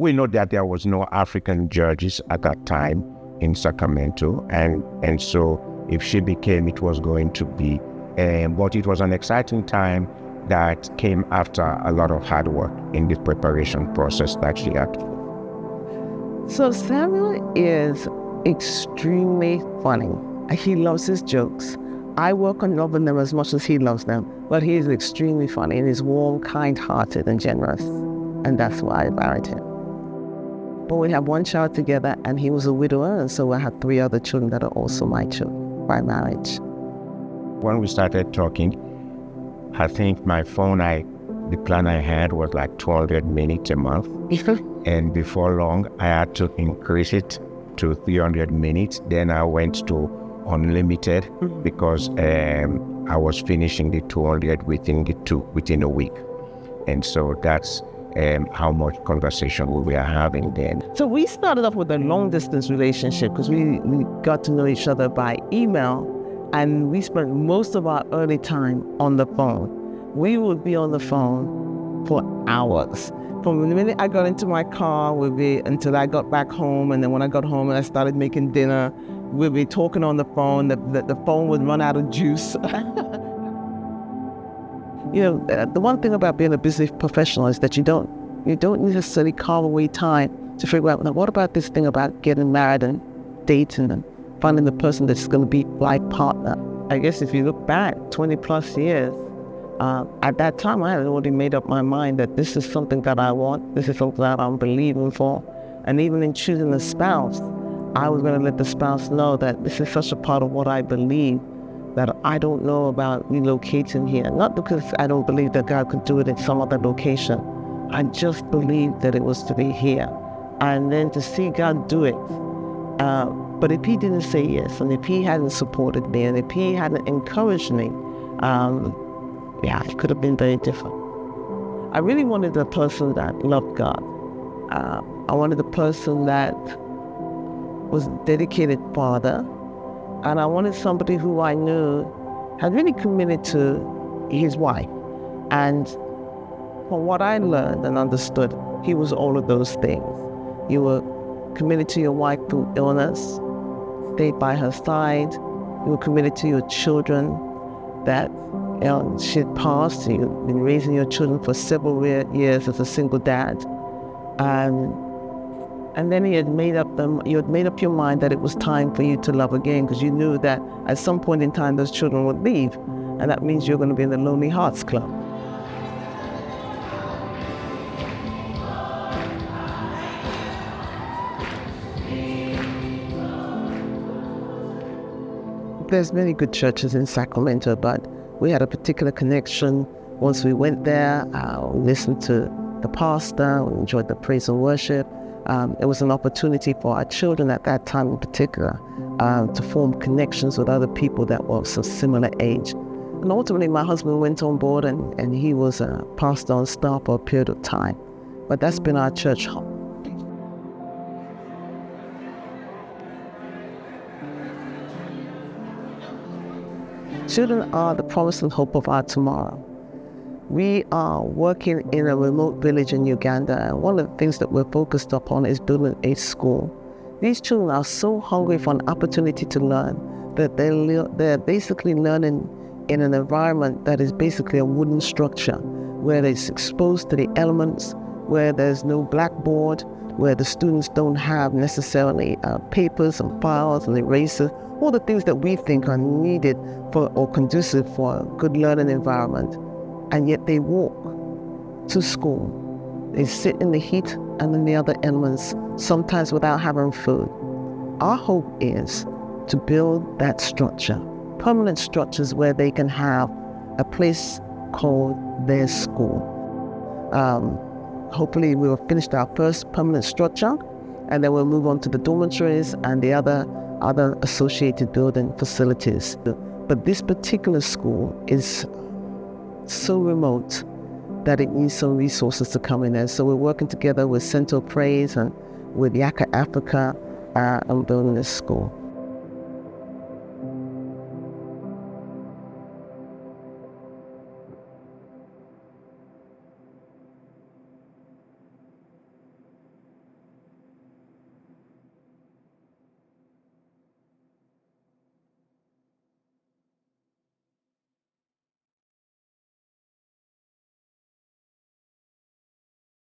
We know that there was no African judges at that time in Sacramento, and so if she became, it was going to be, but it was an exciting time that came after a lot of hard work in the preparation process that she had. So Samuel is extremely funny. He loves his jokes. I work on loving them as much as he loves them, but he is extremely funny and he's warm, kind-hearted, and generous, and that's why I married him. But we have one child together, and he was a widower, and so I have 3 other children that are also my children by marriage. When we started talking, I think the plan I had was like 200 minutes a month. And before long, I had to increase it to 300 minutes. Then I went to unlimited because I was finishing the 200 within a week. And so that's how much conversation we were having then. So we started off with a long distance relationship because we got to know each other by email, and we spent most of our early time on the phone. We would be on the phone for hours. From the minute I got into my car would be until I got back home, and then when I got home and I started making dinner, we'd be talking on the phone. The phone would run out of juice. You know, the one thing about being a busy professional is that you don't necessarily carve away time to figure out, now, what about this thing about getting married and dating and finding the person that's going to be life partner. I guess if you look back 20 plus years, at that time I had already made up my mind that this is something that I want, this is something that I'm believing for. And even in choosing a spouse, I was going to let the spouse know that this is such a part of what I believe that I don't know about relocating here. Not because I don't believe that God could do it in some other location. I just believed that it was to be here. And then to see God do it. But if he didn't say yes, and if he hadn't supported me, and if he hadn't encouraged me, it could have been very different. I really wanted a person that loved God. I wanted a person that was a dedicated father, and I wanted somebody who I knew had really committed to his wife. And from what I learned and understood, he was all of those things. You were committed to your wife through illness, stayed by her side. You were committed to your children that she had passed. You've been raising your children for several years as a single dad. And then you had made up your mind that it was time for you to love again, because you knew that at some point in time those children would leave, and that means you're going to be in the Lonely Hearts Club. There's many good churches in Sacramento, but we had a particular connection. Once we went there, we listened to the pastor, we enjoyed the praise and worship. It was an opportunity for our children at that time in particular to form connections with other people that were of a similar age. And ultimately, my husband went on board and he was a pastor on staff for a period of time. But that's been our church home. Children are the promise and hope of our tomorrow. We are working in a remote village in Uganda, and one of the things that we're focused upon is building a school. These children are so hungry for an opportunity to learn that they're basically learning in an environment that is basically a wooden structure, where it's exposed to the elements, where there's no blackboard, where the students don't have necessarily papers and files and erasers, all the things that we think are needed for or conducive for a good learning environment. And yet they walk to school. They sit in the heat and in the other elements, sometimes without having food. Our hope is to build that structure, permanent structures where they can have a place called their school. Hopefully we will finish our first permanent structure, and then we'll move on to the dormitories and the other associated building facilities. But this particular school is so remote that it needs some resources to come in there. So we're working together with Center Praise and with Yaka Africa on building this school.